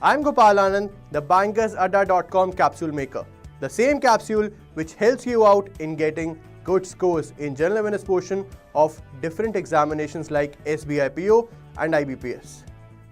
I'm Gopal Anand, the banker's Adda.com capsule maker. The same capsule which helps you out in getting good scores in general awareness portion of different examinations like SBI PO and IBPS.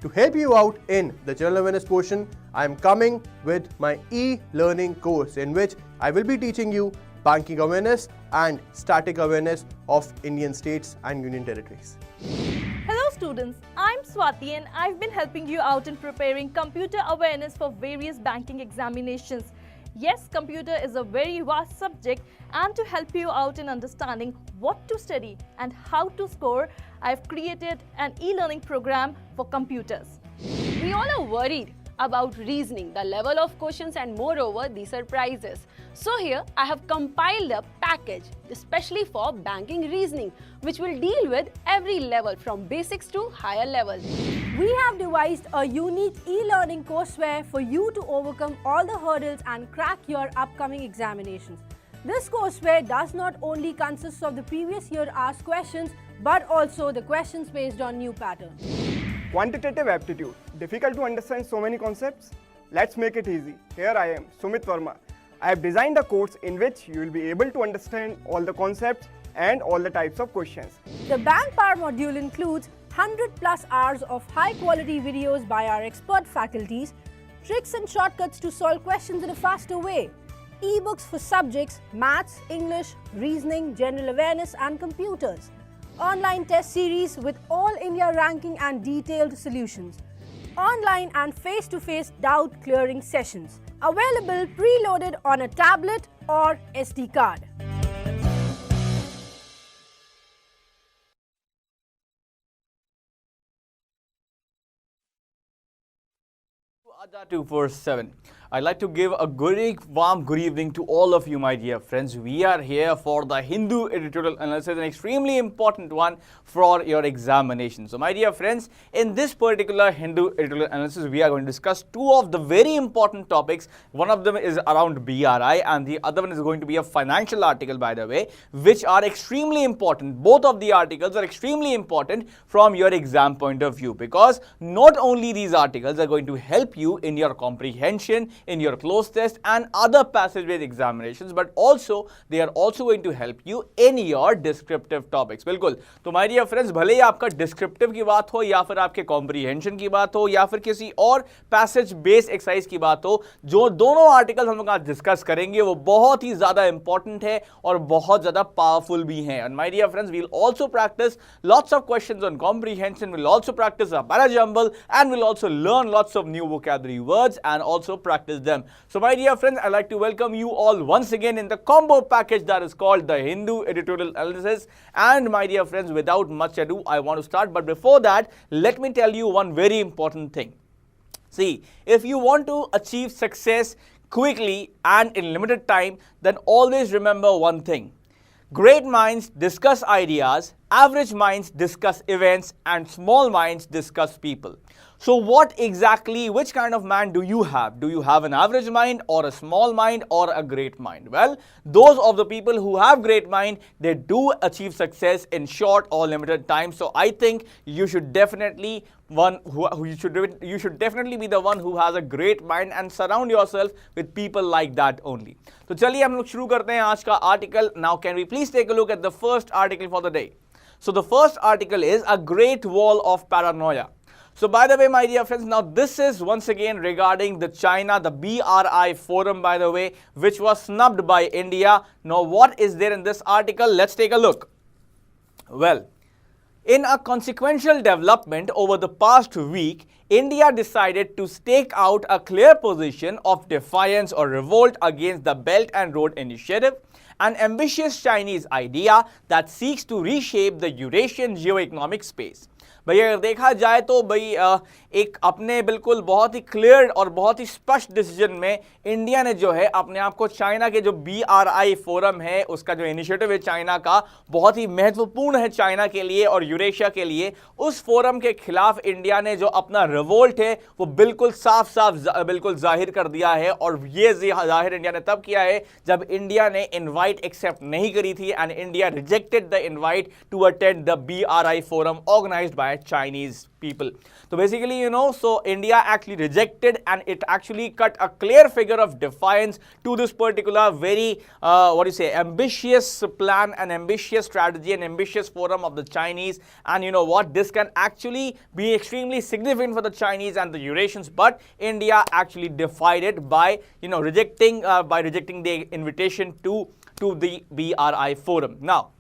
To help you out in the general awareness portion, I am coming with my e-learning course in which I will be teaching you banking awareness and static awareness of Indian states and union territories. Hello students, I'm Swati and I've been helping you out in preparing computer awareness for various banking examinations. Yes, computer is a very vast subject, and to help you out in understanding what to study and how to score, I've created an e-learning program for computers. We all are worried about reasoning, the level of questions and moreover the surprises. So here I have compiled a package especially for banking reasoning which will deal with every level from basics to higher levels. We have devised a unique e-learning courseware for you to overcome all the hurdles and crack your upcoming examinations. This courseware does not only consist of the previous year asked questions but also the questions based on new patterns. Quantitative aptitude. Difficult to understand so many concepts? Let's make it easy. Here I am, Sumit Verma. I have designed a course in which you will be able to understand all the concepts and all the types of questions. The Bank Power module includes 100+ hours of high-quality videos by our expert faculties, tricks and shortcuts to solve questions in a faster way, e-books for subjects Maths, English, Reasoning, General Awareness and Computers, online test series with all India ranking and detailed solutions, online and face-to-face doubt clearing sessions, available preloaded on a tablet or SD card. Adda247. I'd like to give a very warm good evening to all of you, my dear friends. We are here for the Hindu editorial analysis, an extremely important one for your examination. So, my dear friends, in this particular Hindu editorial analysis, we are going to discuss two of the very important topics. One of them is around BRI and the other one is going to be a financial article, by the way, which are extremely important. Both of the articles are extremely important from your exam point of view, because not only these articles are going to help you in your comprehension, in your close test and other passage-based examinations, but also they are also going to help you in your descriptive topics. बिल्कुल. तो my dear friends, भले ही आपका descriptive की बात हो या फिर आपके comprehension की बात हो या फिर किसी और passage-based exercise की बात हो, जो दोनों articles हम लोग आज discuss करेंगे वो बहुत ही ज़्यादा important है और बहुत ज़्यादा powerful भी हैं. And my dear friends, we'll also practice lots of questions on comprehension. We'll also practice a parajumble and we'll also learn lots of new vocabulary words and also practice them. So my dear friends, I'd like to welcome you all once again in the combo package that is called the Hindu editorial analysis. And my dear friends, without much ado, I want to start. But before that, let me tell you one very important thing. See, if you want to achieve success quickly and in limited time, then always remember one thing. Great minds discuss ideas, average minds discuss events, and small minds discuss people. So what exactly, which kind of man do you have? Do you have an average mind or a small mind or a great mind? Well, those of the people who have great mind, they do achieve success in short or limited time. So I think you should definitely you should definitely be the one who has a great mind and surround yourself with people like that only. तो चलिए हम लोग शुरू करते हैं आज का article. Now can we please take a look at the first article for the day? So the first article is a great wall of paranoia. So by the way, my dear friends, now this is once again regarding the China, the BRI forum, by the way, which was snubbed by India. Now what is there in this article? Let's take a look. Well, in a consequential development over the past week, India decided to stake out a clear position of defiance or revolt against the Belt and Road Initiative, an ambitious Chinese idea that seeks to reshape the Eurasian geo-economic space. भाई अगर देखा जाए तो भाई एक अपने बिल्कुल बहुत ही क्लियर और बहुत ही स्पष्ट डिसीजन में इंडिया ने जो है अपने आप को चाइना के जो BRI फोरम है उसका जो इनिशिएटिव है चाइना का बहुत ही महत्वपूर्ण है चाइना के लिए और यूरेशिया के लिए, उस फोरम के खिलाफ इंडिया ने जो अपना रिवोल्ट है वो बिल्कुल साफ साफ बिल्कुल जाहिर कर दिया है। और ये जाहिर इंडिया ने तब किया है जब इंडिया ने इनवाइट एक्सेप्ट नहीं करी थी and India rejected the invite to attend the BRI forum organized by Chinese people. तो basically so India actually rejected, and it actually cut a clear figure of defiance to this particular very, ambitious plan, an ambitious strategy, an ambitious forum of the Chinese. And you know what? This can actually be extremely significant for the Chinese and the Eurasians, but India actually defied it by, rejecting the invitation to the BRI forum. Now,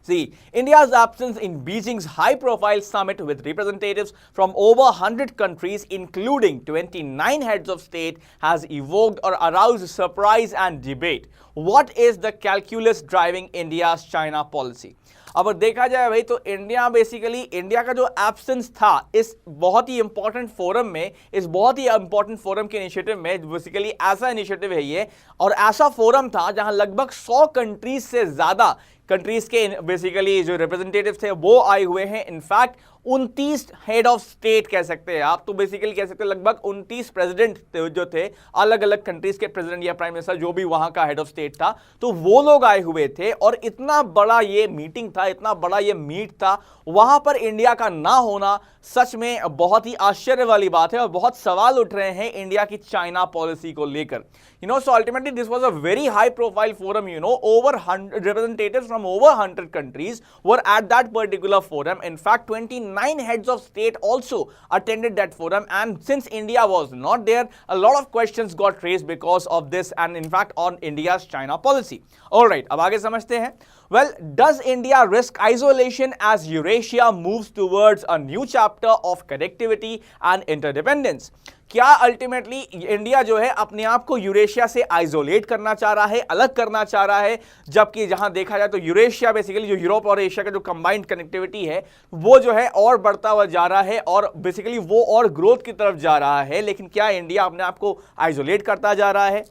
see, India's absence in Beijing's high-profile summit with representatives from over 100 countries, including 29 heads of state, has evoked or aroused surprise and debate. What is the calculus driving India's China policy? अब देखा जाए भाई तो India का जो absence था इस बहुत ही इंपॉर्टेंट फोरम में, इस बहुत ही इंपॉर्टेंट फोरम के इनिशिएटिव में, बेसिकली ऐसा इनिशिएटिव है ये, और ऐसा फोरम था जहां लगभग 100 कंट्रीज से ज्यादा कंट्रीज के बेसिकली जो रिप्रेजेंटेटिव थे वो आए हुए हैं। इनफैक्ट 29 हेड ऑफ स्टेट कह सकते हैं आप, तो बेसिकली कह सकते हैं लगभग 29 प्रेसिडेंट जो थे, अलग अलग कंट्रीज के प्रेसिडेंट या प्राइम मिनिस्टर जो भी वहां का हेड ऑफ स्टेट था, तो वो लोग आए हुए थे। और इतना बड़ा ये मीटिंग था, इतना बड़ा ये मीट था, वहां पर इंडिया का ना होना सच में बहुत ही आश्चर्य वाली बात है और बहुत सवाल उठ रहे हैं इंडिया की चाइना पॉलिसी को लेकर। So ultimately this was a very high profile forum, over 100 representatives from over 100 countries were at that particular forum. In fact, 29 heads of state also attended that forum, and since India was not there, a lot of questions got raised because of this, and in fact on India's China policy. Alright, अब आगे समझते हैं. Well, does India risk isolation as Eurasia moves towards a new chapter of connectivity and interdependence? क्या ultimately India जो है अपने आप को यूरेशिया से आइसोलेट करना चाह रहा है, अलग करना चाह रहा है, जबकि जहां देखा जाए तो यूरेशिया बेसिकली जो यूरोप और एशिया का जो कंबाइंड कनेक्टिविटी है वो जो है और बढ़ता हुआ जा रहा है और बेसिकली वो और ग्रोथ की तरफ जा रहा है। लेकिन क्या इंडिया अपने आप को आइसोलेट करता जा रहा है?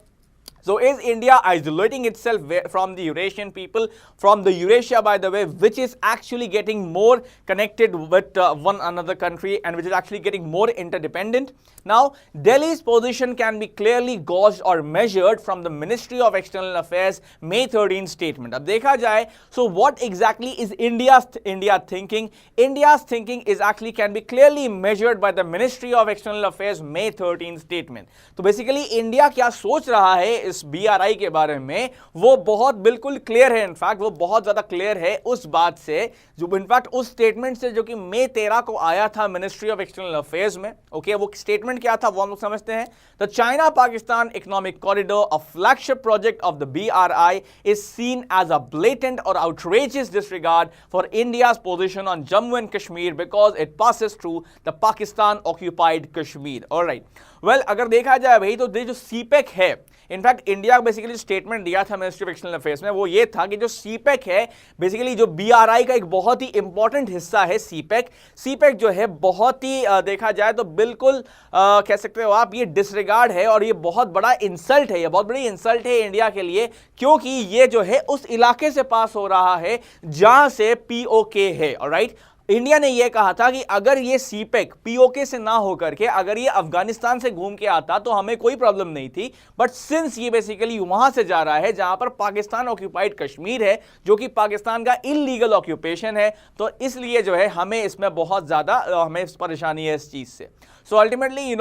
So is India isolating itself from the Eurasian people, from the Eurasia, by the way, which is actually getting more connected with one another country and which is actually getting more interdependent? Now, Delhi's position can be clearly gauged or measured from the Ministry of External Affairs May 13 statement. अब देखा जाए, so what exactly is India thinking? India's thinking is actually can be clearly measured by the Ministry of External Affairs May 13 statement. तो basically India क्या सोच रहा है इस BRI के बारे में वो बहुत बिल्कुल क्लियर है। इनफैक्ट वो बहुत ज्यादा क्लियर है उस बात से जो इनफैक्ट उस स्टेटमेंट से जो कि मई 13 को आया था मिनिस्ट्री ऑफ एक्सटर्नल अफेयर्स में। ओके, वो स्टेटमेंट क्या था वो हम लोग समझते हैं। The China Pakistan economic corridor, a flagship project of the BRI, is seen as a blatant or outrageous disregard for India's position on Jammu and Kashmir because it passes through the Pakistan occupied Kashmir. Alright, well अगर देखा जाए भाई तो जो CPEC है, in fact India basically statement दिया था ministry of external affairs में वो ये था कि जो सीपेक है बेसिकली जो BRI का एक बहुत ही इंपॉर्टेंट हिस्सा है। सीपेक जो है बहुत ही देखा जाए तो बिल्कुल कह सकते हो आप ये डिसरिगार्ड है और ये बहुत बड़ा इंसल्ट है, ये बहुत बड़ी इंसल्ट है इंडिया के लिए, क्योंकि ये जो है उस इलाके से पास हो रहा है जहां से POK है। ऑलराइट, इंडिया ने यह कहा था कि अगर ये सीपेक POK से ना होकर के अगर ये अफगानिस्तान से घूम के आता तो हमें कोई प्रॉब्लम नहीं थी, बट सिंस ये बेसिकली वहां से जा रहा है जहां पर पाकिस्तान ऑक्यूपाइड कश्मीर है जो कि पाकिस्तान का इलीगल ऑक्यूपेशन है, तो इसलिए जो है हमें इसमें बहुत ज्यादा हमें परेशानी है इस चीज से। So ultimately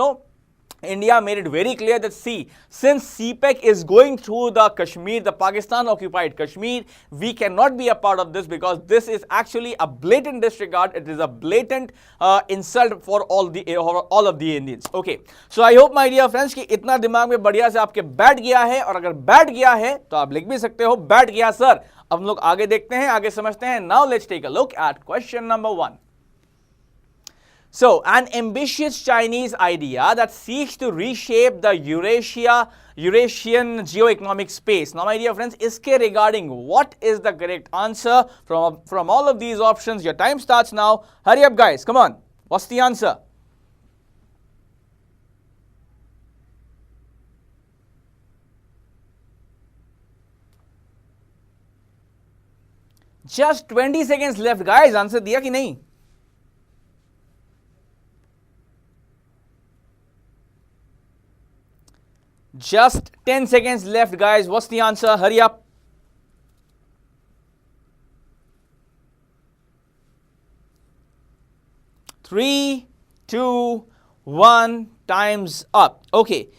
India made it very clear that since CPEC is going through the Kashmir, the Pakistan occupied Kashmir, we cannot be a part of this because this is actually a blatant disregard. It is a blatant insult for all of the Indians. Okay, so I hope my dear friends कि इतना दिमाग में बढ़िया से आपके बैठ गया है, और अगर बैठ गया है तो आप लिख भी सकते हो बैठ गया सर। अब हम लोग आगे देखते हैं, आगे समझते हैं। Now let's take a look at question number 1. So, an ambitious Chinese idea that seeks to reshape the Eurasian geo-economic space. Now, my dear friends, iske regarding what is the correct answer from all of these options? Your time starts now. Hurry up, guys. Come on. What's the answer? Just 20 seconds left, guys. Answer दिया कि नहीं? Just 10 seconds left, guys. What's the answer? Hurry up. Three, two, 1 times up. Okay.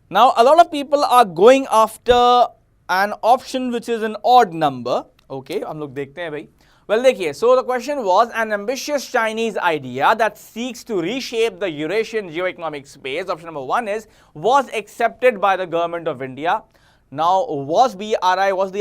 Now, a lot of people are going after an option which is an odd number. Okay, हम लोग देखते हैं भाई. Well, देखिए, so the question was an ambitious Chinese idea that seeks to reshape the Eurasian geoeconomic space. Option number 1 was accepted by the government of India. Now, was the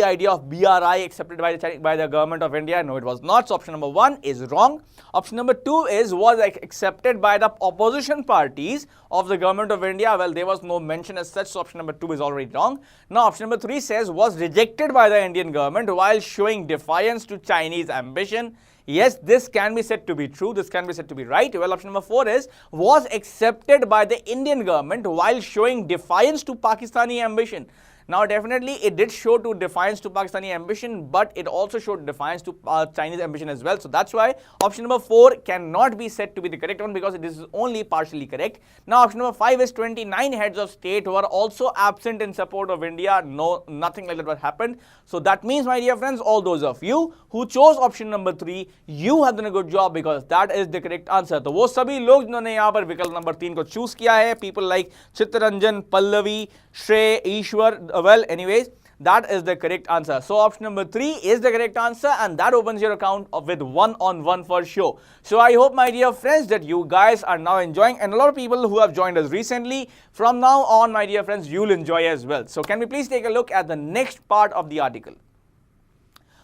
idea of BRI accepted by the government of India? No, it was not. So, option number 1 is wrong. Option number 2 was accepted by the opposition parties of the government of India. Well, there was no mention as such, so option number 2 is already wrong. Now, option number 3 says was rejected by the Indian government while showing defiance to Chinese ambition. Yes, this can be said to be true. This can be said to be right. Well, option number 4 was accepted by the Indian government while showing defiance to Pakistani ambition. Now, definitely, it did show to defiance to Pakistani ambition, but it also showed defiance to Chinese ambition as well. So, that's why option number 4 cannot be said to be the correct one because it is only partially correct. Now, option number 5 is 29 heads of state were also absent in support of India. No, nothing like that was happened. So, that means, my dear friends, all those of you who chose option number 3, you have done a good job because that is the correct answer. तो वो सभी लोग जिन्होंने यहाँ पर विकल्प number 3 को choose किया है, people like चित्तरंजन, पल्लवी, श्रेय, ईश्वर, well, anyways, that is the correct answer. So, option number 3 is the correct answer and that opens your account with 1-on-1 for sure. So, I hope, my dear friends, that you guys are now enjoying and a lot of people who have joined us recently, from now on, my dear friends, you'll enjoy as well. So, can we please take a look at the next part of the article?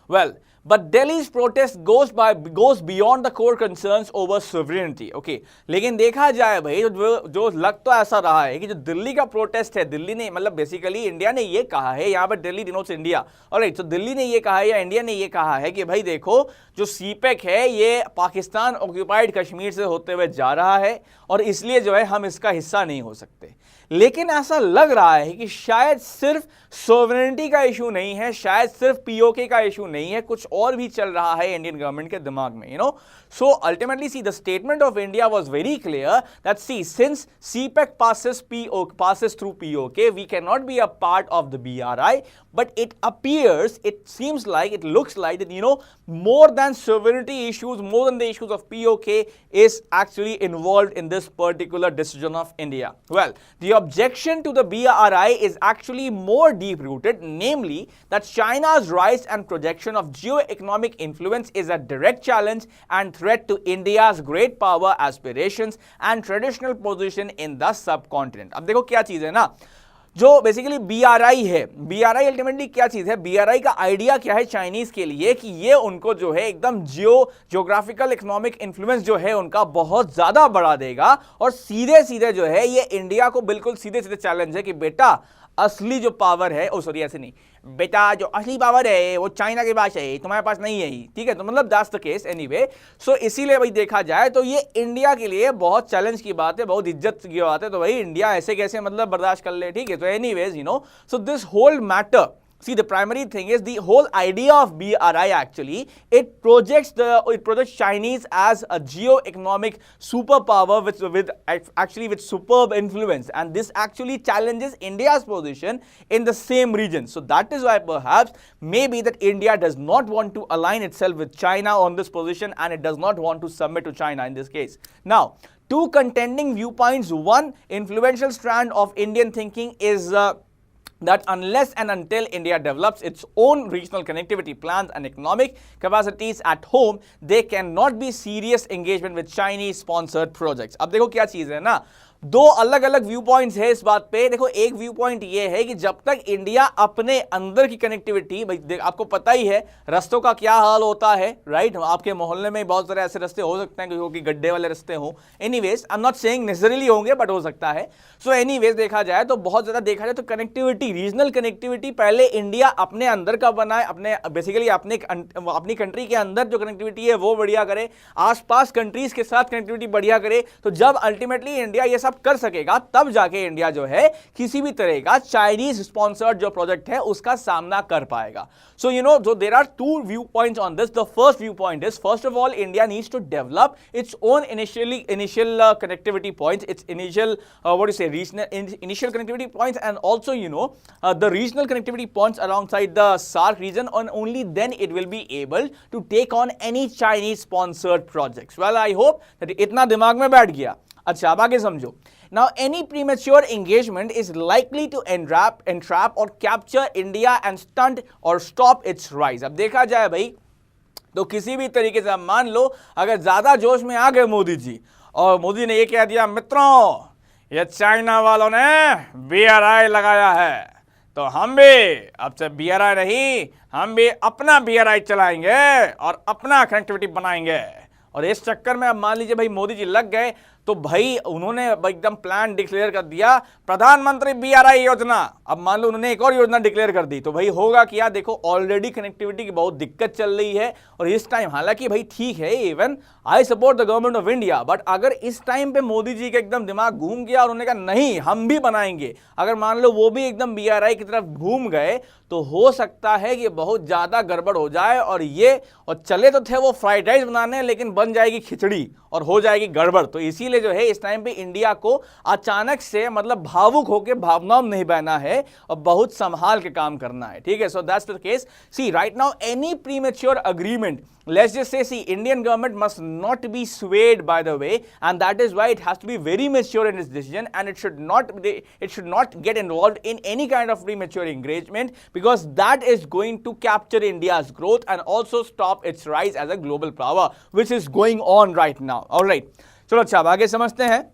Well, but Delhi's protest goes beyond the core concerns over sovereignty. Okay, लेकिन देखा जाए भाई जो लग तो ऐसा रहा है कि जो दिल्ली का प्रोटेस्ट है, दिल्ली ने मतलब बेसिकली इंडिया ने ये कहा है, यहाँ पर दिल्ली डिनोट्स इंडिया, ऑलराइट, तो दिल्ली ने ये कहा है या इंडिया ने ये कहा है कि भाई देखो जो सीपेक है ये पाकिस्तान ऑक्यूपाइड कश्मीर से होते हुए जा रहा है और इसलिए जो है हम इसका हिस्सा नहीं हो सकते. लेकिन ऐसा लग रहा है कि शायद सिर्फ सोवरेनिटी का इशू नहीं है, शायद सिर्फ पीओके का इशू नहीं है, कुछ और भी चल रहा है इंडियन गवर्नमेंट के दिमाग में, you know. So ultimately, see, the statement of India was very clear that, see, since CPEC passes through POK, we cannot be a part of the BRI, but it appears, it seems like, it looks like that, you know, more than sovereignty issues, more than the issues of POK is actually involved in this particular decision of India. Well, the objection to the BRI is actually more deep-rooted, namely that China's rise and projection of geo-economic influence is a direct challenge and threat to India's great power aspirations and traditional position in the subcontinent. अब देखो क्या चीज है ना, जो basically BRI है, BRI ultimately क्या चीज है, BRI का आइडिया क्या है चाइनीज के लिए कि ये उनको जो है एकदम जियोग्राफिकल इकोनॉमिक इन्फ्लुएंस जो है उनका बहुत ज्यादा बढ़ा देगा और सीधे सीधे जो है ये इंडिया को बिल्कुल सीधे सीधे चैलेंज है कि बेटा असली जो पावर है, ओ सॉरी ऐसे नहीं, बेटा जो असली पावर है वो चाइना के पास है, तुम्हारे पास नहीं है ही, ठीक है. तो मतलब दैट्स द केस एनीवे. सो इसीलिए भाई देखा जाए तो ये इंडिया के लिए बहुत चैलेंज की बात है, बहुत इज्जत की बात है. तो भाई इंडिया ऐसे कैसे मतलब बर्दाश्त कर ले, ठीक है. तो anyways, you know, so this whole matter, see, the primary thing is the whole idea of BRI actually, it projects Chinese as a geo-economic superpower with superb influence, and this actually challenges India's position in the same region. So that is why perhaps maybe that India does not want to align itself with China on this position and it does not want to submit to China in this case. Now, two contending viewpoints. One influential strand of Indian thinking is that unless and until India develops its own regional connectivity plans and economic capacities at home, they cannot be serious engagement with Chinese sponsored projects. अब देखो क्या चीज है ना, दो अलग अलग view points है इस बात पे. देखो, एक व्यू पॉइंट ये है कि जब तक इंडिया अपने अंदर की कनेक्टिविटी, भाई आपको पता ही है रास्तों का क्या हाल होता है, राइट. आपके मोहल्ले में बहुत सारे ऐसे रास्ते हो सकते हैं क्योंकि गड्ढे वाले रास्ते हों. Anyways, I am not saying necessarily होंगे, बट हो सकता है. सो एनीवेज, देखा जाए तो बहुत ज्यादा देखा जाए तो कनेक्टिविटी, रीजनल कनेक्टिविटी पहले इंडिया अपने अंदर का बनाए, अपने बेसिकली अपनी कंट्री के अंदर जो कनेक्टिविटी है वो बढ़िया करे, आसपास कंट्रीज के साथ कनेक्टिविटी बढ़िया करे. तो जब अल्टीमेटली इंडिया ये सब कर सकेगा तब जाके इंडिया जो है किसी भी तरह का चाइनीज स्पॉन्सर्ड जो प्रोजेक्ट है उसका सामना कर पाएगा. So you know, there are two view points on this. The first view point is, first of all, India needs to develop its own initial connectivity points, its initial initial connectivity points, and also, you know, the regional connectivity points alongside the SAARC region, and only then it will be able to take on any Chinese sponsored projects. Well, I hope that इतना दिमाग में बैठ गया. अच्छा अब आगे समझो. Now any premature engagement is likely to entrap or capture India and stunt or stop its rise. अब देखा जाए भाई तो किसी भी तरीके से मान लो अगर ज्यादा जोश में आ गए मोदी जी और मोदी ने ये कह दिया मित्रों ये चाइना वालों ने BRI लगाया है तो हम भी अब से BRI नहीं हम भी अपना BRI चलाएंगे और अपना कनेक्टिविटी बनाएंगे. और इस चक्कर में अब मान लीजिए भाई मोदी जी लग गए तो भाई उन्होंने एकदम प्लान डिक्लेयर कर दिया प्रधानमंत्री BRI योजना. अब मान लो उन्होंने एक और योजना डिक्लेयर कर दी तो भाई होगा क्या. देखो ऑलरेडी कनेक्टिविटी की बहुत दिक्कत चल रही है और इस टाइम हालांकि भाई ठीक है even I support the government of India but अगर इस टाइम पे मोदी जी का एकदम दिमाग घूम गया और उन्होंने कहा नहीं हम भी बनाएंगे, अगर मान लो वो भी एकदम BRI की तरफ घूम गए तो हो सकता है कि बहुत ज्यादा गड़बड़ हो जाए और ये और चले तो थे वो फ्राइड राइस बनाने लेकिन बन जाएगी खिचड़ी और हो जाएगी गड़बड़. तो इसीलिए जो है इस टाइम पे इंडिया को अचानक से मतलब भावुक होकर भावनाओं में नहीं बहना है और बहुत संभाल के काम करना है. ठीक है. So that's the case. See right now any premature agreement let's just say see Indian government must not be swayed by the way and that is why it has to be very mature in its decision and it should not get involved in any kind of premature engagement because that is going to capture India's growth and also stop its rise as a global power which is going on right now. All right, चलो अच्छा अब आगे समझते हैं.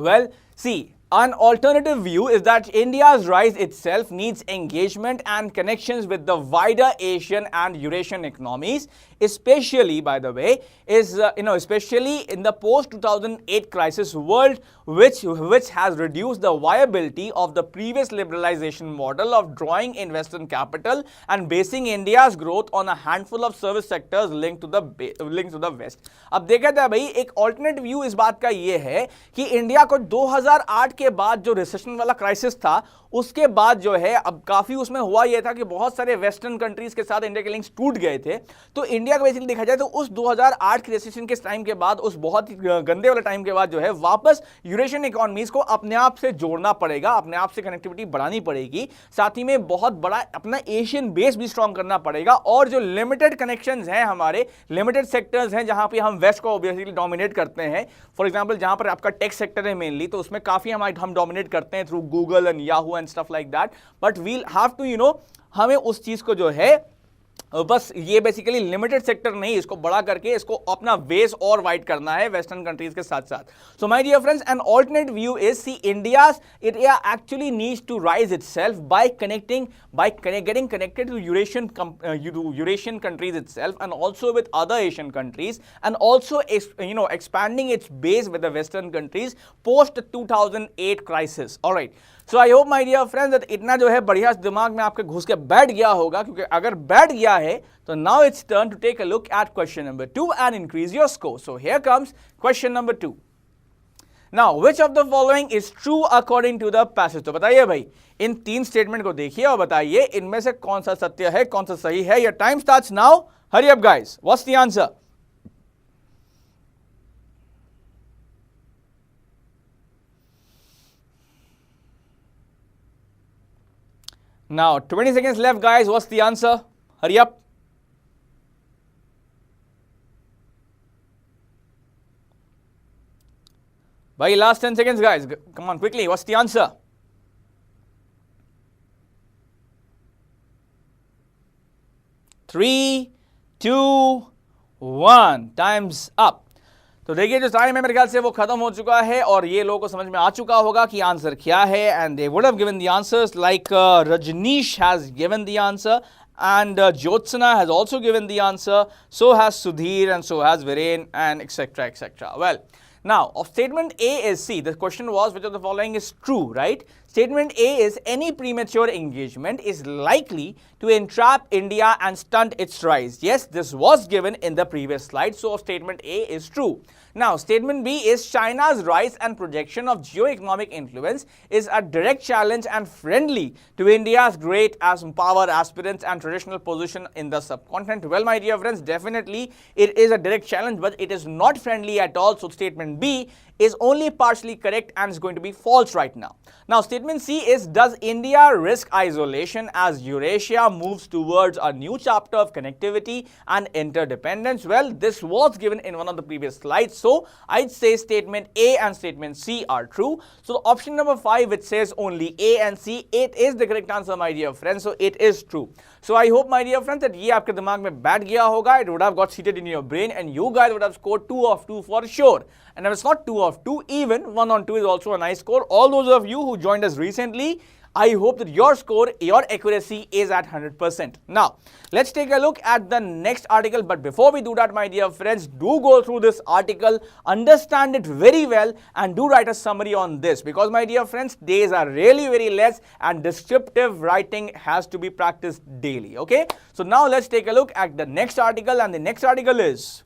Well, see, an alternative view is that India's rise itself needs engagement and connections with the wider Asian and Eurasian economies, especially, by the way, especially in the post-2008 crisis world, which has reduced the viability of the previous liberalization model of drawing in Western capital and basing India's growth on a handful of service sectors linked to the West. अब देखा था भाई एक alternate view इस बात का ये है कि इंडिया को 2008 के बाद जो रिसेशन वाला क्राइसिस था उसके बाद जो है अब काफी उसमें हुआ यह था कि बहुत सारे वेस्टर्न कंट्रीज के साथ इंडिया के लिंक्स टूट गए थे. तो इंडिया का बेसिकली देखा जाए तो उस 2008 के रिसेशन के टाइम के बाद उस बहुत ही गंदे वाले टाइम के बाद जो है वापस यूरेशियन इकोनॉमीज को अपने आप से जोड़ना पड़ेगा, अपने आप से कनेक्टिविटी बढ़ानी पड़ेगी, साथ ही में बहुत बड़ा अपना एशियन बेस भी स्ट्रॉन्ग करना पड़ेगा और जो लिमिटेड कनेक्शंस हैं हमारे लिमिटेड सेक्टर्स हैं जहां पे हम वेस्ट को बेसिकली डोमिनेट करते हैं. फॉर एग्जांपल जहां पर आपका टेक सेक्टर है मेनली तो उसमें काफी हम डोमिनेट करते हैं through Google and Yahoo and stuff like that. But we'll have to हमें उस चीज को जो है बस ये बेसिकली लिमिटेड सेक्टर नहीं इसको बड़ा करके इसको अपना बेस और वाइड करना है वेस्टर्न कंट्रीज के साथ साथ. So my dear friends an alternate view is see India actually needs to rise itself by getting connected to Eurasian countries itself and also with other Asian countries and also expanding its base with the Western countries post 2008 crisis. All right. So I hope my dear friends that इतना जो है बढ़िया दिमाग में आपके घुस के बैठ गया होगा क्योंकि अगर बैठ गया है तो now it's turn to take a look at question number 2 and increase your score. So here comes question number 2. Now which of the following is true according to the passage? तो बताइए भाई इन तीन स्टेटमेंट को देखिए और बताइए इनमें से कौन सा सत्य है कौन सा सही है. Your time starts now. Hurry up guys. What's the answer? Now 20 seconds left guys. What's the answer? Hurry up. Bhai, last 10 seconds guys. Come on quickly. What's the answer? Three, two, one. Time's up. तो देखिए जो time है मेरे ख्याल से वो खत्म हो चुका है और ये लोगों को समझ में आ चुका होगा कि आंसर क्या है and they would have given the answers like Rajneesh has given the answer and Jyotsna has also given the answer, so has Sudhir and so has Viren and etc etc. Well, now of statement A is C. The question was which of the following is true, right? Statement A is any premature engagement is likely to entrap India and stunt its rise. Yes, this was given in the previous slide, so statement A is true. Now, statement B is China's rise and projection of geo-economic influence is a direct challenge and friendly to India's great power aspirants and traditional position in the subcontinent. Well, my dear friends, definitely it is a direct challenge, but it is not friendly at all. So, statement B is only partially correct and is going to be false right now. Now, statement C is, does India risk isolation as Eurasia moves towards a new chapter of connectivity and interdependence? Well, this was given in one of the previous slides, so I'd say statement A and statement C are true. So option number 5, which says only A and C, it is the correct answer, my dear friends. So it is true. So I hope, my dear friends, that ये आपके दिमाग में बैठ गया होगा. It would have got seated in your brain and you guys would have scored 2 of 2 for sure. And if it's not 2 of 2, even 1 on 2 is also a nice score. All those of you who joined us recently, I hope that your score, your accuracy is at 100%. Now, let's take a look at the next article. But before we do that, my dear friends, do go through this article, understand it very well, and do write a summary on this. Because, my dear friends, days are really very less and descriptive writing has to be practiced daily. Okay? So now let's take a look at the next article, and the next article is,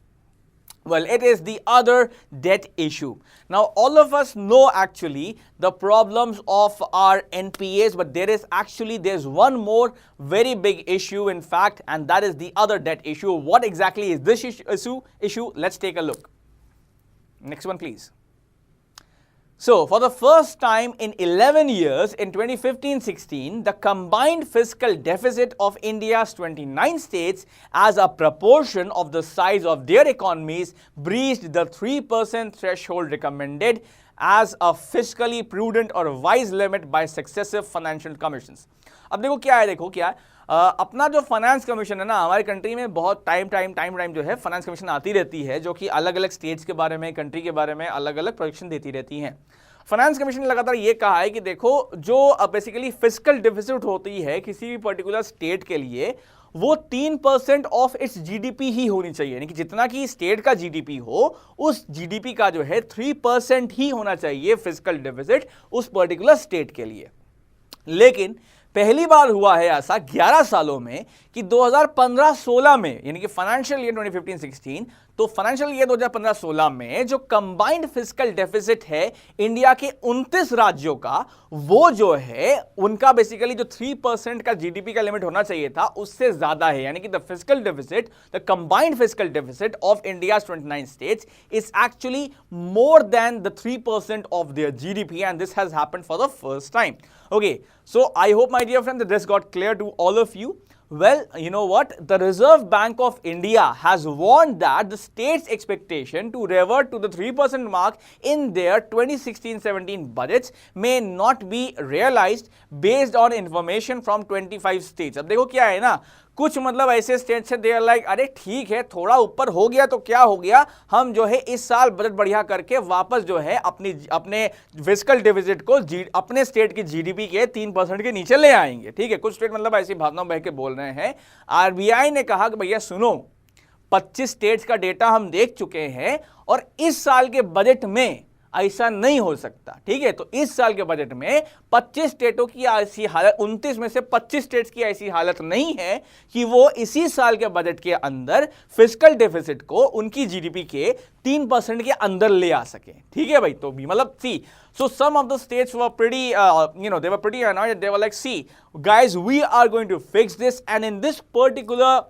well, it is the other debt issue. Now, all of us know actually the problems of our NPAs, but there's one more very big issue, in fact, and that is the other debt issue. What exactly is this issue? Let's take a look. Next one, please. So, for the first time in 11 years, in 2015-16, the combined fiscal deficit of India's 29 states as a proportion of the size of their economies breached the 3% threshold recommended as a fiscally prudent or wise limit by successive financial commissions. अब देखो क्या है, अपना जो finance commission है ना, हमारी country में बहुत टाइम जो है फाइनेंस कमीशन आती रहती है, जो कि अलग अलग स्टेट्स के बारे में, कंट्री के बारे में अलग अलग प्रोजेक्शन देती रहती हैं. फाइनेंस कमीशन ने लगातार ये कहा है कि देखो, जो बेसिकली फिस्कल डिफिसिट होती है किसी भी पर्टिकुलर स्टेट के लिए, वो 3% ऑफ इट्स जीडीपी ही होनी चाहिए. यानी कि जितना कि स्टेट का जीडीपी हो, उस जीडीपी का जो है 3% ही होना चाहिए फिस्कल डिफिसिट उस पर्टिकुलर स्टेट के लिए. लेकिन पहली बार हुआ है ऐसा 11 सालों में कि 2015-16 में, यानी कि फाइनेंशियल ईयर 2015-16, तो फाइनेंशियल ईयर 2015-16 में जो कंबाइंड फिस्कल डेफिसिट है इंडिया के 29 राज्यों का, वो जो है उनका बेसिकली जो 3% का जीडीपी का लिमिट होना चाहिए था, उससे ज्यादा है. यानी कि the fiscal deficit, the combined fiscal deficit of India's 29 states is actually more than the 3% of their GDP, and this has happened for the first time. Okay, so I hope, my dear friend, that this got clear to all of you. Well, you know what? The Reserve Bank of India has warned that the state's expectation to revert to the 3% mark in their 2016-17 budgets may not be realized based on information from 25 states. अब देखो क्या है ना, कुछ मतलब ऐसे states है, they are like, अरे ठीक है, थोड़ा ऊपर हो गया तो क्या हो गया, हम जो है इस साल बजट बढ़िया करके वापस जो है अपने फिस्कल डेफिसिट को अपने स्टेट की जीडीपी के 3% के नीचे ले आएंगे. ठीक है, कुछ स्टेट मतलब ऐसी भावनाओं बह के बोल रहे हैं. आरबीआई ने कहा कि भैया सुनो, 25 स्टेट्स का डेटा हम देख चुके हैं और इस साल के बजट में ऐसा नहीं हो सकता. ठीक है, तो इस साल के बजट में 25 स्टेटों की ऐसी हालत, 29 में से 25 स्टेट्स की ऐसी हालत नहीं है कि वो इसी साल के बजट के अंदर फिस्कल डेफिसिट को उनकी जीडीपी के 3% के अंदर ले आ सके. ठीक है भाई, तो भी मतलब सी, so some of the states were pretty they were pretty annoyed. They were like, see guys, we are going to fix this, and in this particular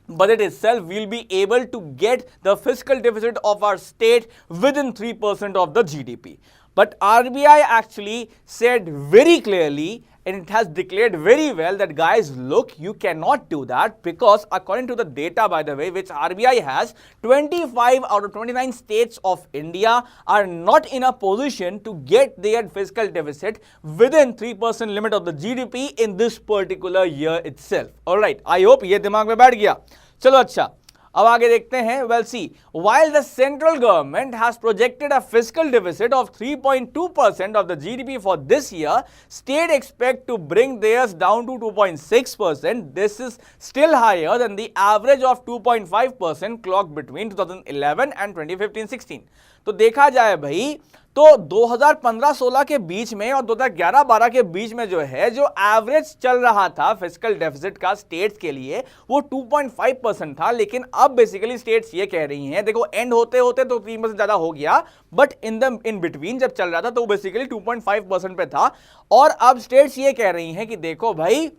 budget itself, we'll be able to get the fiscal deficit of our state within 3% of the GDP. But RBI actually said very clearly, and it has declared very well, that guys, look, you cannot do that, because according to the data, by the way, which RBI has, 25 out of 29 states of India are not in a position to get their fiscal deficit within 3% limit of the GDP in this particular year itself. Alright, I hope ये दिमाग में बैठ गया. चलो अच्छा, अब आगे देखते हैं. Well, see, while the central government has projected a fiscal deficit of 3.2% of the GDP for this year, state expect to bring theirs down to 2.6%. This is still higher than the average of 2.5% clocked between 2011 and 2015-16. तो देखा जाए भाई, तो 2015-16 के बीच में और 2011-12 के बीच में जो है, जो एवरेज चल रहा था फिस्कल डेफिसिट का स्टेट्स के लिए, वो 2.5% था. लेकिन अब बेसिकली स्टेट्स ये कह रही हैं, देखो एंड होते होते तो 3% ज्यादा हो गया, बट इन बिटवीन जब चल रहा था तो वो बेसिकली 2.5% पे था. और अब स्टेट्स ये कह रही हैं कि देखो भाई,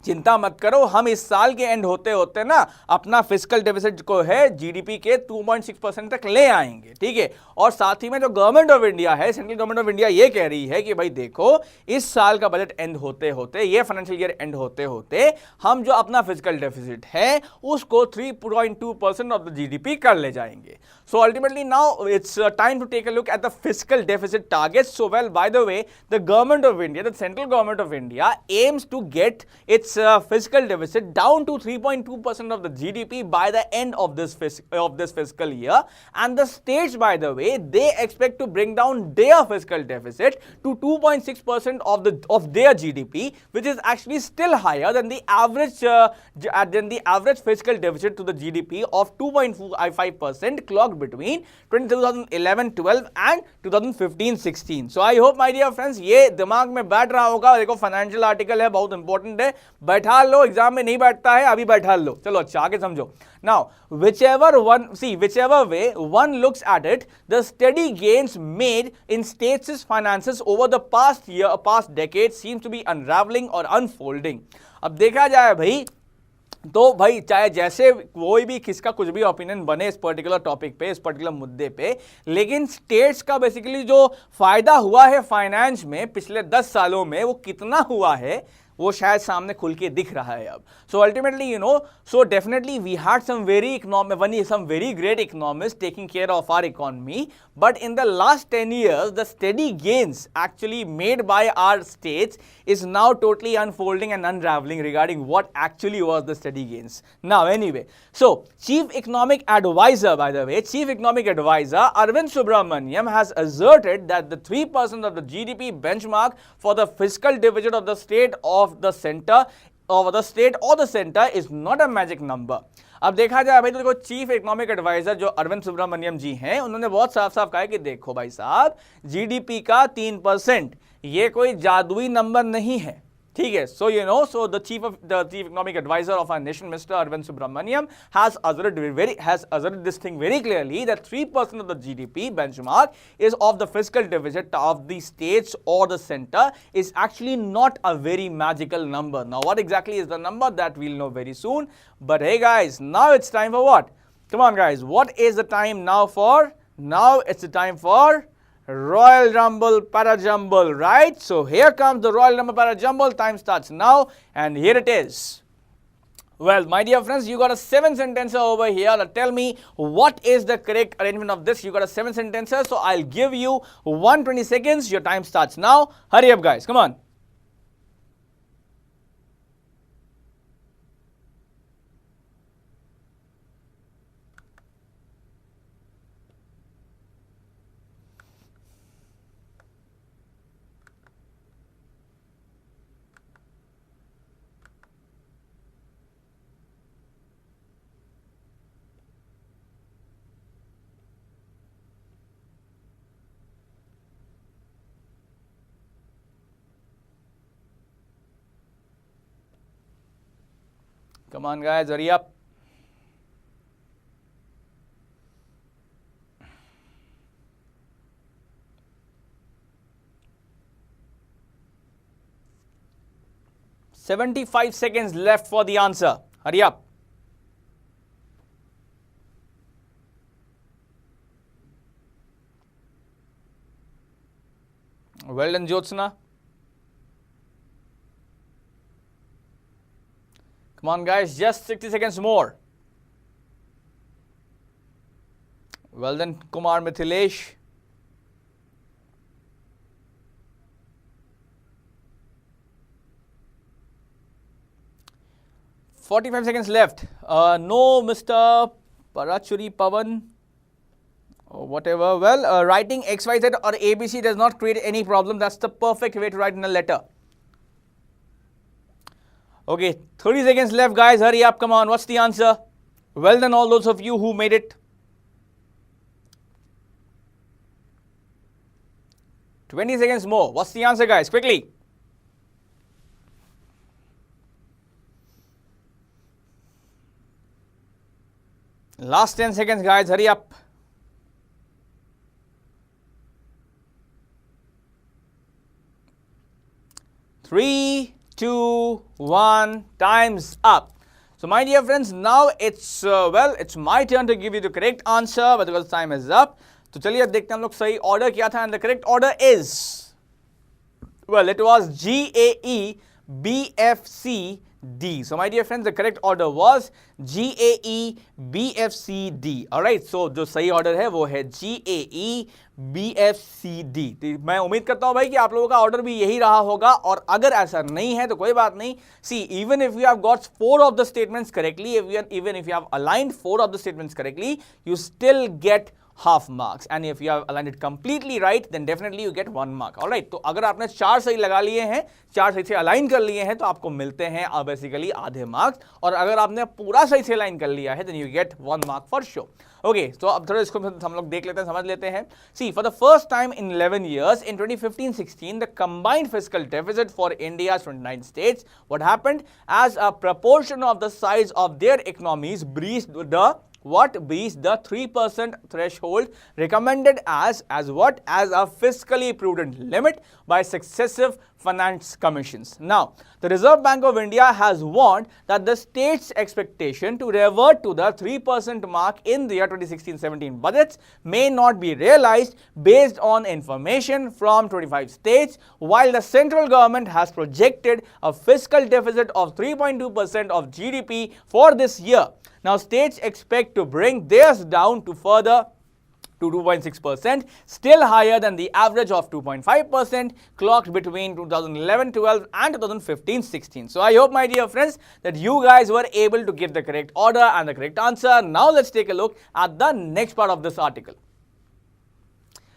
चिंता मत करो, हम इस साल के एंड होते होते ना अपना फिस्कल डेफिसिट को है जीडीपी के 2.6% तक ले आएंगे, ठीक है। और साथ ही में जो गवर्नमेंट ऑफ इंडिया है, सेंट्रल गवर्नमेंट ऑफ इंडिया ये कह रही है कि भाई देखो इस साल का बजट एंड होते होते, ये फाइनेंशियल ईयर एंड होते होते हम जो अपना फिस्कल डेफिसिट है उसको 3.2% ऑफ द जीडीपी कर ले जाएंगे। So ultimately now it's time to take a look at the fiscal deficit targets. So well, by the way, the government of India, the central government of India aims to get its fiscal deficit down to 3.2% of the GDP by the end of this fiscal year, and the states, by the way, they expect to bring down their fiscal deficit to 2.6% of their GDP, which is actually still higher than the average fiscal deficit to the GDP of 2.5% clocked between 2011-12 and 2015-16. So I hope, my dear friends, ये दिमाग में बैठ रहा होगा। देखो financial article है, बहुत important है, बैठा लो, एग्जाम में नहीं बैठता है अभी बैठा लो। चलो अच्छा आगे समझो। Now whichever way one looks at it, the steady gains made in states' finances over the past decade seems to be unraveling or unfolding। अब देखा जाए भाई तो भाई चाहे जैसे कोई भी किसका कुछ भी ओपिनियन बने इस पर्टिकुलर टॉपिक पे, इस पर्टिकुलर मुद्दे पे, लेकिन स्टेट्स का बेसिकली जो फायदा हुआ है फाइनेंस में पिछले 10 सालों में वो कितना हुआ है वो शायद सामने खुल के दिख रहा है अब। So ultimately so definitely we had some very great economists taking care of our economy, but in the last 10 years the steady gains actually made by our states is now totally unfolding and unraveling regarding what actually was the steady gains. Now anyway, so Chief Economic Advisor Arvind Subramaniam has asserted that the 3% of the GDP benchmark for the fiscal deficit of the state or the center is not a magic number। अब देखा जाए भाई तो देखो chief economic adviser जो अरविंद सुब्रमण्यम जी हैं उन्होंने बहुत साफ साफ कहा है कि देखो भाई साहब जीडीपी का 3% ये कोई जादुई नंबर नहीं है, ठीक है। So the chief economic advisor of our nation, Mr. Arvind Subramaniam, has asserted this thing very clearly that 3% of the GDP benchmark is of the fiscal deficit of the states or the center is actually not a very magical number. Now what exactly is the number, that we'll know very soon. But hey guys, now it's time for what? Come on guys, what is the time now for? Now it's the time for Royal Rumble Parajumble, right? So here comes the Royal Rumble Parajumble. Time starts now, and here it is. Well, my dear friends, you got a 7-sentencer over here. Now tell me what is the correct arrangement of this. You got a 7-sentencer, so I'll give you 120 seconds. Your time starts now. Hurry up, guys. Come on. Come on guys, hurry up. "75 seconds left for the answer. Hurry up. Well done, Jyotsna. Come on guys, just 60 seconds more. Well done, Kumar Mithilesh. "45 seconds left. No, Mr. Parachuri Pavan or whatever. Well, writing XYZ or ABC does not create any problem. That's the perfect way to write in a letter. Okay, 30 seconds left, guys. Hurry up. Come on. What's the answer? Well done, all those of you who made it. 20 seconds more. What's the answer, guys? Quickly. Last 10 seconds, guys. Hurry up. Three, 2, 1, time's up. So my dear friends, now it's it's my turn to give you the correct answer, but because time is up, तो चलिए अब देखते हैं हम लोग सही order क्या था, and the correct order is, well, it was GAE-BFC D. So my dear friends, the correct order was GAE-BFC D. Alright, so जो सही order है वो है GAE-BFC D. तो मैं उम्मीद करता हूँ भाई कि आप लोगों का order भी यही रहा होगा, और अगर ऐसा नहीं है तो कोई बात नहीं. See, even if you have got 4 of the statements correctly, even if you have aligned 4 of the statements correctly, you still get half marks, and if you have aligned it completely right, then definitely you get 1 mark. All right, तो अगर आपने 4 सही लगा लिए हैं, 4 सही से align कर लिए हैं, तो आपको मिलते हैं बेसिकली आधे मार्क्स, और अगर आपने पूरा सही से अलाइन कर लिया है, then you get 1 mark for sure. Okay, so अब थोड़ा इसको हम लोग देख लेते हैं, समझ लेते हैं. See, for the first time in 11 years, in 2015-16, the combined fiscal deficit for India's 29 states, what happened? As a proportion of the size of their economies breached the 3% threshold recommended as a fiscally prudent limit by successive finance commissions. Now, the Reserve Bank of India has warned that the state's expectation to revert to the 3% mark in the year 2016-17 budgets may not be realized based on information from 25 states, while the central government has projected a fiscal deficit of 3.2% of GDP for this year. Now, states expect to bring theirs down to further to 2.6%, still higher than the average of 2.5% clocked between 2011-12 and 2015-16. So I hope, my dear friends, that you guys were able to give the correct order and the correct answer. Now let's take a look at the next part of this article.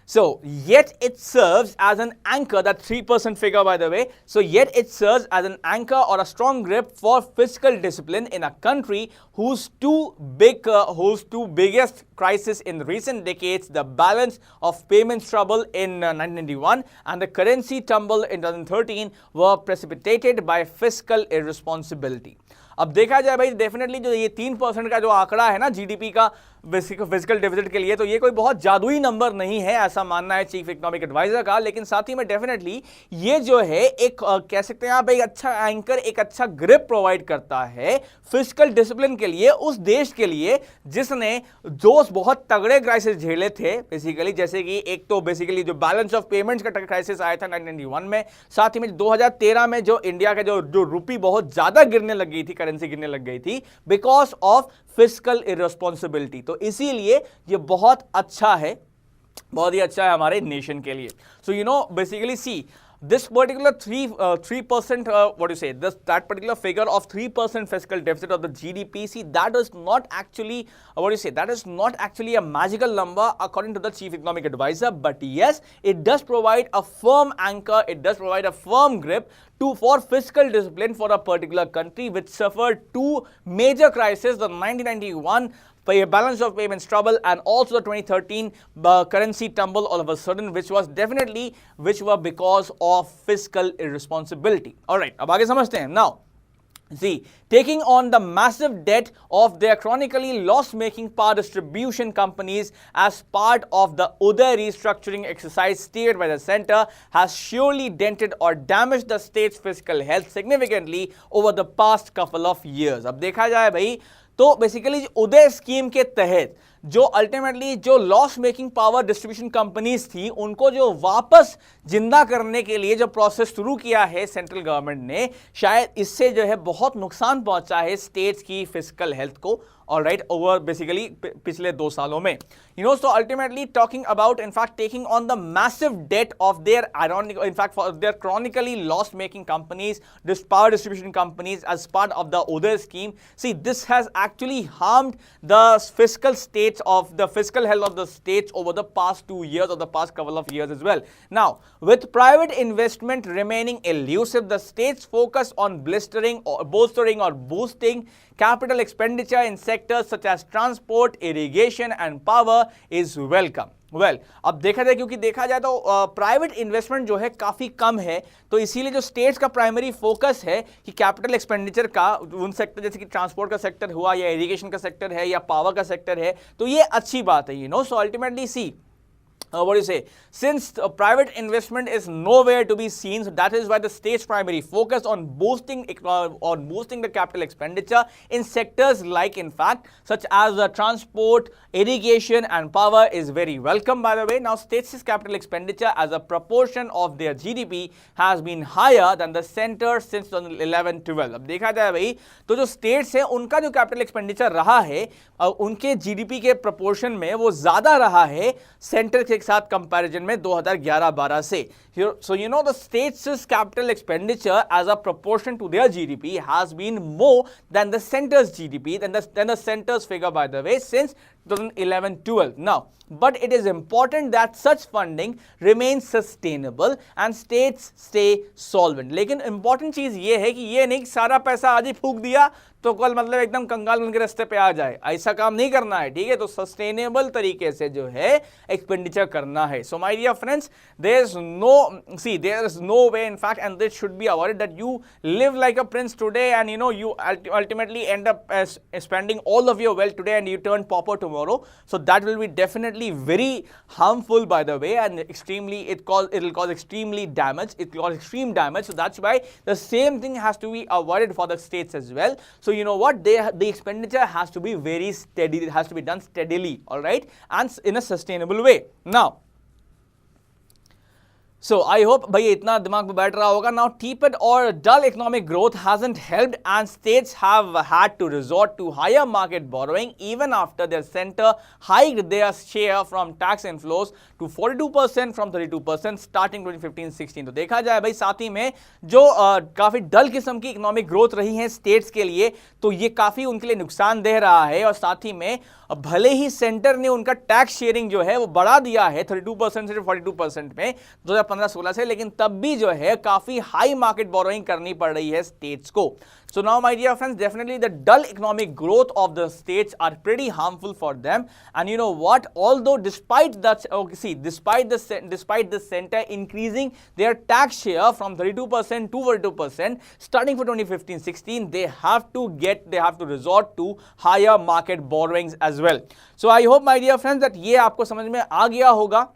So, yet it serves as an anchor, that 3% figure by the way, so yet it serves as an anchor or a strong grip for fiscal discipline in a country whose two biggest crises in recent decades, the balance of payments trouble in 1991 and the currency tumble in 2013, were precipitated by fiscal irresponsibility. अब देखा जाए भाई, definitely जो ये 3% का जो आंकड़ा है ना जीडीपी का फिजिकल डेफिसिट के लिए, तो ये कोई बहुत जादुई नंबर नहीं है, ऐसा मानना है चीफ इकोनॉमिक एडवाइजर का. लेकिन साथ ही में डेफिनेटली ये जो है एक कह सकते हैं आप एक अच्छा एंकर, एक अच्छा ग्रिप प्रोवाइड करता है फिजिकल डिसिप्लिन के लिए, उस देश के लिए जिसने जो बहुत तगड़े क्राइसिस झेले थे बेसिकली, जैसे कि एक तो बेसिकली जो बैलेंस ऑफ पेमेंट्स का क्राइसिस आया था 1991 में, साथ ही में 2013 में जो इंडिया का जो रुपी बहुत ज्यादा गिरने लग गई थी, करेंसी गिरने लग गई थी बिकॉज ऑफ फिस्कल इररिस्पॉन्सिबिलिटी. तो इसीलिए ये बहुत अच्छा है, बहुत ही अच्छा है हमारे नेशन के लिए. So you know basically see this particular 3% that particular figure of 3% fiscal deficit of the GDP, see, that is not actually that is not actually a magical number according to the chief economic advisor, but yes, it does provide a firm anchor, it does provide a firm grip for fiscal discipline for a particular country which suffered two major crises, the 1991 balance of payments trouble and also the 2013 currency tumble all of a sudden, which were because of fiscal irresponsibility. Alright, अब आगे समझते हैं. Now, see, taking on the massive debt of their chronically loss-making power distribution companies as part of the Uday restructuring exercise steered by the center has surely dented or damaged the state's fiscal health significantly over the past couple of years. अब देखा जाए भाई, तो basically उदय scheme के तहत जो ultimately जो loss making power distribution companies थी, उनको जो वापस जिंदा करने के लिए जो प्रोसेस शुरू किया है सेंट्रल गवर्नमेंट ने, शायद इससे जो है बहुत नुकसान पहुंचा है स्टेट्स की फिजिकल हेल्थ को. Alright, over basically पिछले 2 सालों में, you know, so ultimately talking about in fact taking on the massive debt of their for their chronically loss-making companies, this power distribution companies as part of the Uday scheme. See, this has actually harmed the fiscal health of the states over the past 2 years or the past couple of years as well. Now, with private investment remaining elusive, the states focus on bolstering or boosting capital expenditure in sectors such as transport, irrigation and power is welcome. Well, अब देखा जाए, क्योंकि देखा जाए तो private investment जो है काफ़ी कम है, तो इसीलिए जो स्टेट्स का प्राइमरी फोकस है कि कैपिटल एक्सपेंडिचर का उन सेक्टर जैसे कि ट्रांसपोर्ट का सेक्टर हुआ या इरिगेशन का सेक्टर है या पावर का सेक्टर है, तो ये अच्छी बात है, you know. So ultimately see what do you say? Since private investment is nowhere to be seen, so that is why the state's primary focus on boosting the capital expenditure in sectors like, in fact, such as transport, irrigation, and power is very welcome. By the way, now states' capital expenditure as a proportion of their GDP has been higher than the center since 2011-12. अब देखा जाए भाई तो जो states है उनका जो capital expenditure रहा है उनके GDP के proportion में वो ज़्यादा रहा है center के साथ कंपैरिजन में 2011-12 से. So you know the states' capital expenditure as a proportion to their GDP has been more than the center's GDP, than the center's figure, by the way, since 2011-12. Now, but it is important that such funding remains sustainable and states stay solvent. लेकिन important चीज़ ये है कि ये नहीं कि सारा पैसा आज ही फूक दिया तो कल मतलब एकदम कंगाल बन के रास्ते पे आ जाए, ऐसा काम नहीं करना है, ठीक है. तो सस्टेनेबल तरीके से जो है एक्सपेंडिचर करना है. So my dear friends, there is no way in fact and this should be avoided that you live like a prince today and you know you ultimately end up spending all of your wealth today and you turn pauper tomorrow. So that will be definitely very harmful, by the way, and it will cause extremely damage. It will cause extreme damage. So that's why the same thing has to be avoided for the states as well. So you know what, the expenditure has to be very steady. It has to be done steadily, all right, and in a sustainable way. Now, so I hope भाई इतना दिमाग में बैठ रहा होगा. Now, tepid or dull economic growth hasn't helped and states have had to resort to higher market borrowing even after their center hiked their share from tax inflows to 42% from 32% starting 2015-16. तो देखा जाए भाई साथ ही में जो काफ़ी डल किस्म की इकोनॉमिक ग्रोथ रही है स्टेट्स के लिए, तो ये काफ़ी उनके लिए नुकसान दे रहा है. और साथ ही में भले ही सेंटर ने उनका टैक्स शेयरिंग जो है वो बढ़ा दिया है 32% से 42% में 2015-16 से, लेकिन तब भी जो है काफ़ी हाई मार्केट बोरोइंग करनी पड़ रही है स्टेट्स को. So now, my dear friends, definitely the dull economic growth of the states are pretty harmful for them. And you know what? Although despite that, despite the center increasing their tax share from 32% to 42%, starting for 2015-16, they have to resort to higher market borrowings as well. So I hope, my dear friends, that ये आपको समझ में आ गया होगा.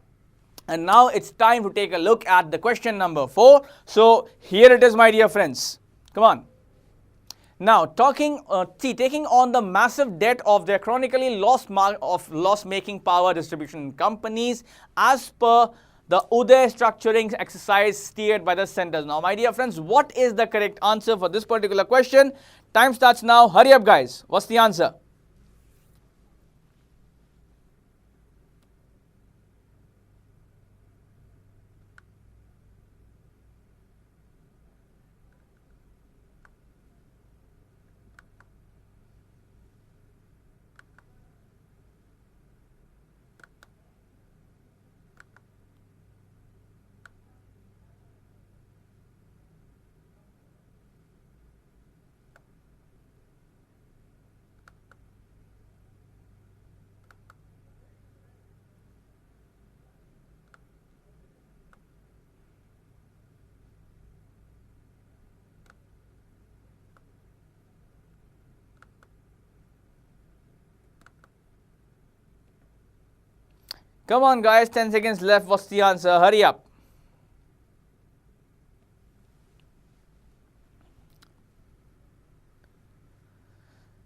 And now it's time to take a look at the question number 4. So here it is, my dear friends. Come on. Now, taking on the massive debt of their chronically loss-making power distribution companies as per the Uday structuring exercise steered by the centers. Now, my dear friends, what is the correct answer for this particular question? Time starts now. Hurry up, guys. What's the answer? Come on, guys, 10 seconds left. What's the answer? Hurry up.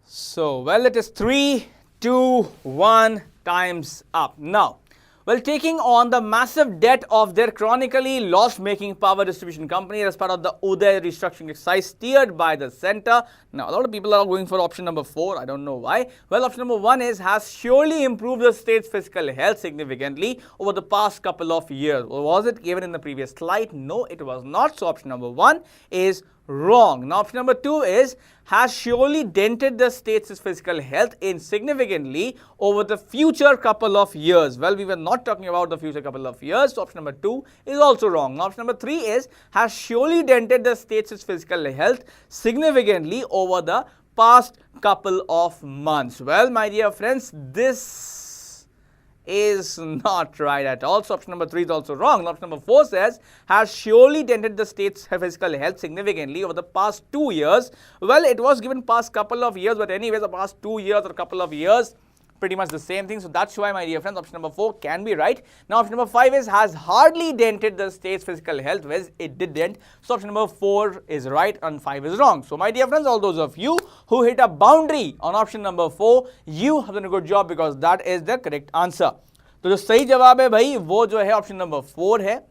So, well, it is 3, 2, 1, time's up. Now, well, taking on the massive debt of their chronically loss-making power distribution company as part of the Uday restructuring exercise steered by the center. Now, a lot of people are going for option number 4. I don't know why. Well, option number 1 has surely improved the state's fiscal health significantly over the past couple of years. Was it given in the previous slide? No, it was not. So, option number 1 is wrong. Now, option number 2 has surely dented the state's fiscal health insignificantly over the future couple of years. Well, we were not talking about the future couple of years, so option number 2 is also wrong. Now, option number 3 has surely dented the state's fiscal health significantly over the past couple of months. Well, my dear friends, this is not right at all. So option number 3 is also wrong. Option number 4 has surely dented the state's fiscal health significantly over the past 2 years. Well, it was given past couple of years, but anyways, the past 2 years or couple of years, pretty much the same thing. So that's why, my dear friends, option number 4 can be right. Now option number 5 is has hardly dented the state's physical health, whereas it didn't. So option number 4 is right and 5 is wrong. So my dear friends, all those of you who hit a boundary on option number 4, you have done a good job because that is the correct answer. तो जो सही जवाब है भाई वो जो है option number 4 है.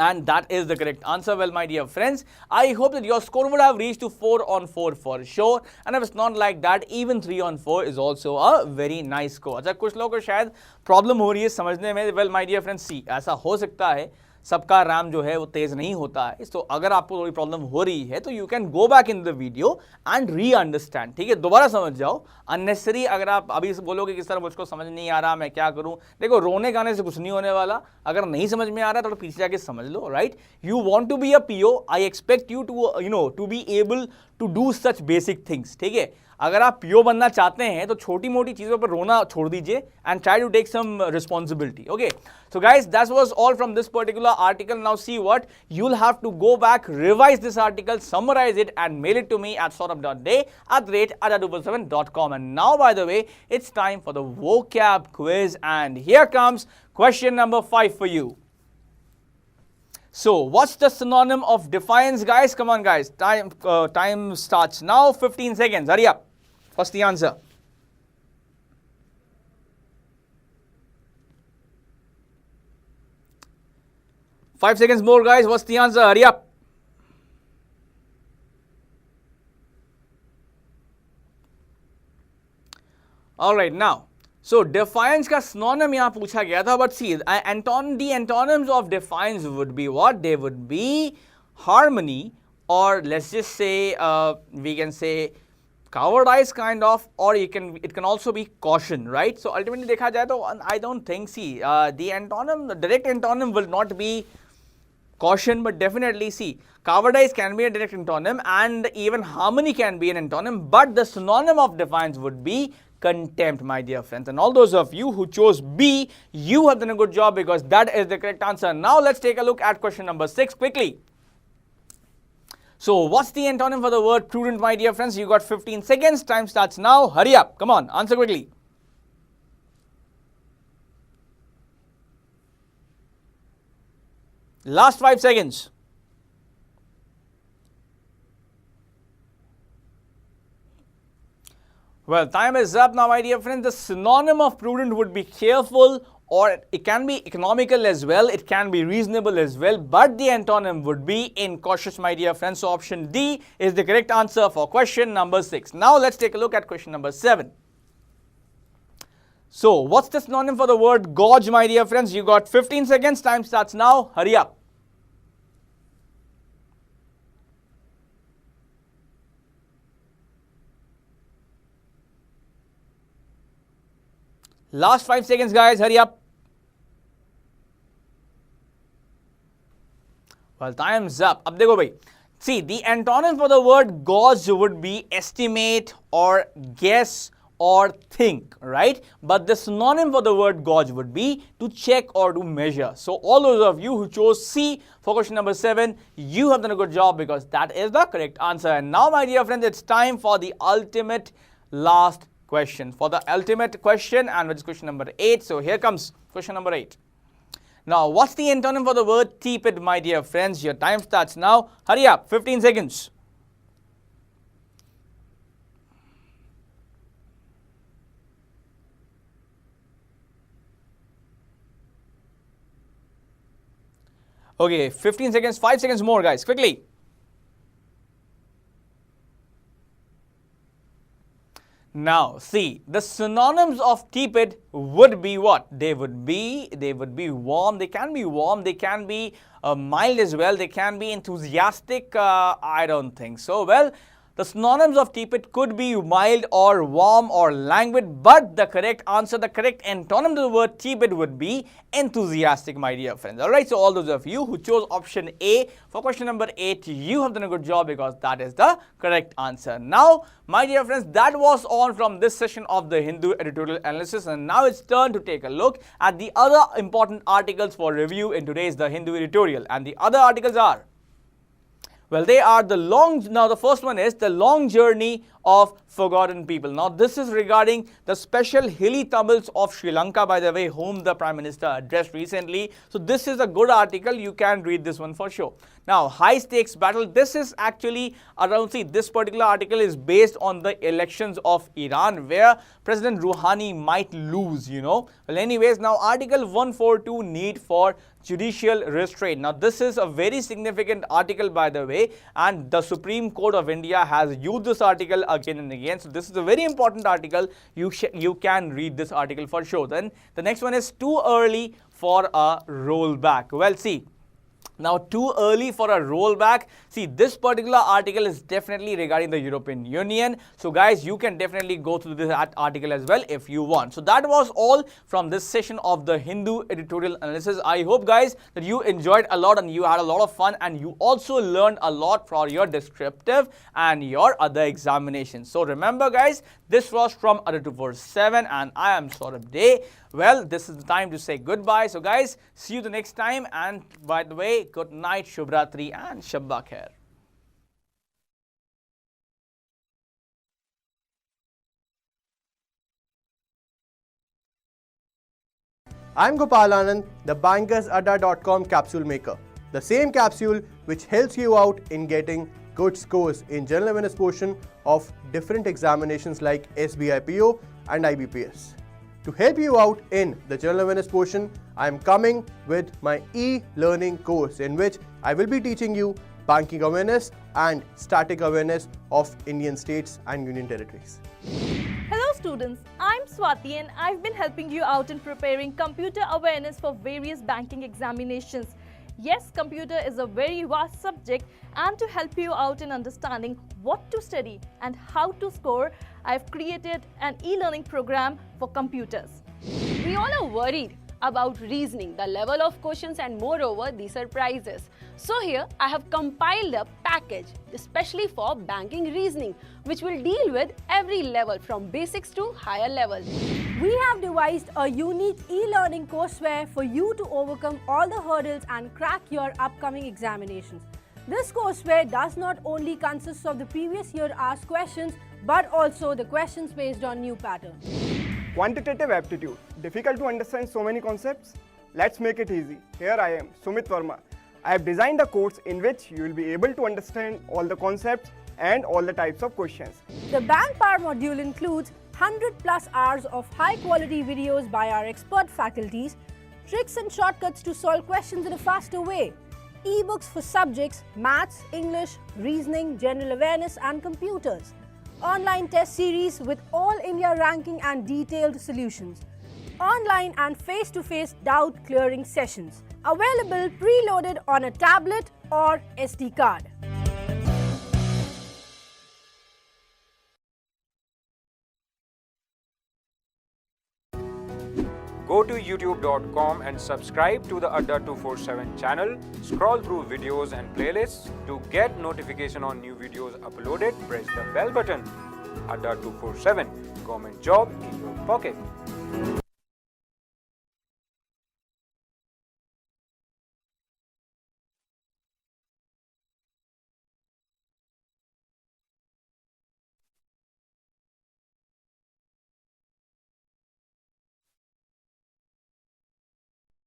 And that is the correct answer. Well, my dear friends, I hope that your score would have reached to 4 on 4 for sure. And if it's not like that, even 3 on 4 is also a very nice score. अच्छा कुछ लोगों को शायद problem हो रही है समझने में. Well, my dear friends, see, ऐसा हो सकता है सबका रैम जो है वो तेज नहीं होता है. तो अगर आपको थोड़ी प्रॉब्लम हो रही है तो you can go back in the video and re understand. ठीक है, दोबारा समझ जाओ. अननेसेसरी अगर आप अभी बोलोगे कि सर मुझको समझ नहीं आ रहा, मैं क्या करूं, देखो रोने गाने से कुछ नहीं होने वाला. अगर नहीं समझ में आ रहा तो पीछे जाके समझ लो. Right, you want to be a PO, I expect you to to be able to do such basic things. ठीक है, अगर आप पीओ बनना चाहते हैं तो छोटी मोटी चीजों पर रोना छोड़ दीजिए and try to take some responsibility. Okay, so guys, that was all from this particular article. Now see what you will have to go back, revise this article, summarize it and mail it to me at saurabh.day@adda247.com. and now, by the way, it's time for the vocab quiz, and here comes question number 5 for you. So, what's the synonym of defiance, guys? Come on, guys. Time starts now. 15 seconds. Hurry up. What's the answer? Five seconds more, guys. What's the answer? Hurry up. All right, now. So, defiance का synonym यहाँ पूछा गया था, but see, the antonyms of defiance would be what? They would be harmony, or let's just say, we can say cowardice kind of, or it can also be caution, right? So, ultimately देखा जाए तो I don't think, see, the direct antonym will not be caution, but definitely, see, cowardice can be a direct antonym and even harmony can be an antonym, but the synonym of defiance would be contempt, my dear friends. And all those of you who chose B, you have done a good job because that is the correct answer. Now let's take a look at question number 6 quickly. So what's the antonym for the word prudent, my dear friends? You got 15 seconds. Time starts now. Hurry up. Come on, answer quickly. Last 5 seconds. Well, time is up now, my dear friends. The synonym of prudent would be careful, or it can be economical as well. It can be reasonable as well. But the antonym would be incautious, my dear friends. So option D is the correct answer for question number 6. Now let's take a look at question number 7. So what's the synonym for the word gauge, my dear friends? You got 15 seconds. Time starts now. Hurry up. Last 5 seconds, guys. Hurry up. Well, time's up. Ab dekho bhai. See, the antonym for the word gauge would be estimate or guess or think, right? But the synonym for the word gauge would be to check or to measure. So all those of you who chose C for question number 7, you have done a good job because that is the correct answer. And now, my dear friends, it's time for the ultimate last question. For the ultimate question, and which is question number 8. So here comes question number 8. Now, what's the antonym for the word tepid, my dear friends? Your time starts now. Hurry up, 15 seconds. Okay, 15 seconds, 5 seconds more, guys, quickly. Now, see, the synonyms of tepid would be what? They would be warm. They can be warm. They can be mild as well. They can be enthusiastic. I don't think so. Well, the synonyms of tepid could be mild or warm or languid, but the correct answer, the correct antonym to the word tepid would be enthusiastic, my dear friends. Alright, so all those of you who chose option A for question number 8, you have done a good job because that is the correct answer. Now, my dear friends, that was all from this session of the Hindu editorial analysis, and now it's turn to take a look at the other important articles for review in today's The Hindu editorial. And the other articles are, well, they are the first one is the long journey of forgotten people. Now, this is regarding the special hilly Tamils of Sri Lanka, by the way, whom the Prime Minister addressed recently. So, this is a good article. You can read this one for sure. Now, high stakes battle. This is actually around, see, this particular article is based on the elections of Iran, where President Rouhani might lose, Well, anyways, now Article 142, need for judicial restraint. Now, this is a very significant article, by the way, and the Supreme Court of India has used this article again and again. So, this is a very important article. You can read this article for sure. Then the next one is too early for a rollback. Well, see. Now, too early for a rollback. See, this particular article is definitely regarding the European Union. So, guys, you can definitely go through this article as well if you want. So, that was all from this session of the Hindu editorial analysis. I hope, guys, that you enjoyed a lot and you had a lot of fun, and you also learned a lot for your descriptive and your other examinations. So, remember, guys, this was from Adda247 and I am Saurabh Day. Well, this is the time to say goodbye. So, guys, see you the next time. And by the way, good night, Shubhratri and Shabba Khair. I'm Gopal Anand, the Bankers Adda.com capsule maker. The same capsule which helps you out in getting good scores in general awareness portion of different examinations like SBI PO and IBPS. To help you out in the general awareness portion, I am coming with my e-learning course in which I will be teaching you banking awareness and static awareness of Indian states and union territories. Hello students, I'm Swati and I've been helping you out in preparing computer awareness for various banking examinations. Yes, computer is a very vast subject, and to help you out in understanding what to study and how to score, I've created an e-learning program for computers. We all are worried about reasoning, the level of questions and moreover the surprises. So here I have compiled a package especially for banking reasoning, which will deal with every level from basics to higher levels. We have devised a unique e-learning courseware for you to overcome all the hurdles and crack your upcoming examinations. This courseware does not only consist of the previous year asked questions, but also the questions based on new patterns. Quantitative aptitude. Difficult to understand so many concepts? Let's make it easy. Here I am, Sumit Verma. I have designed a course in which you will be able to understand all the concepts and all the types of questions. The Bank Power module includes 100+ hours of high-quality videos by our expert faculties, tricks and shortcuts to solve questions in a faster way, e-books for subjects Maths, English, Reasoning, General Awareness and Computers, online test series with all India ranking and detailed solutions, online and face-to-face doubt clearing sessions, available preloaded on a tablet or SD card. Go to youtube.com and subscribe to the Adda247 channel. Scroll through videos and playlists. To get notification on new videos uploaded, press the bell button. Adda247, government job in your pocket.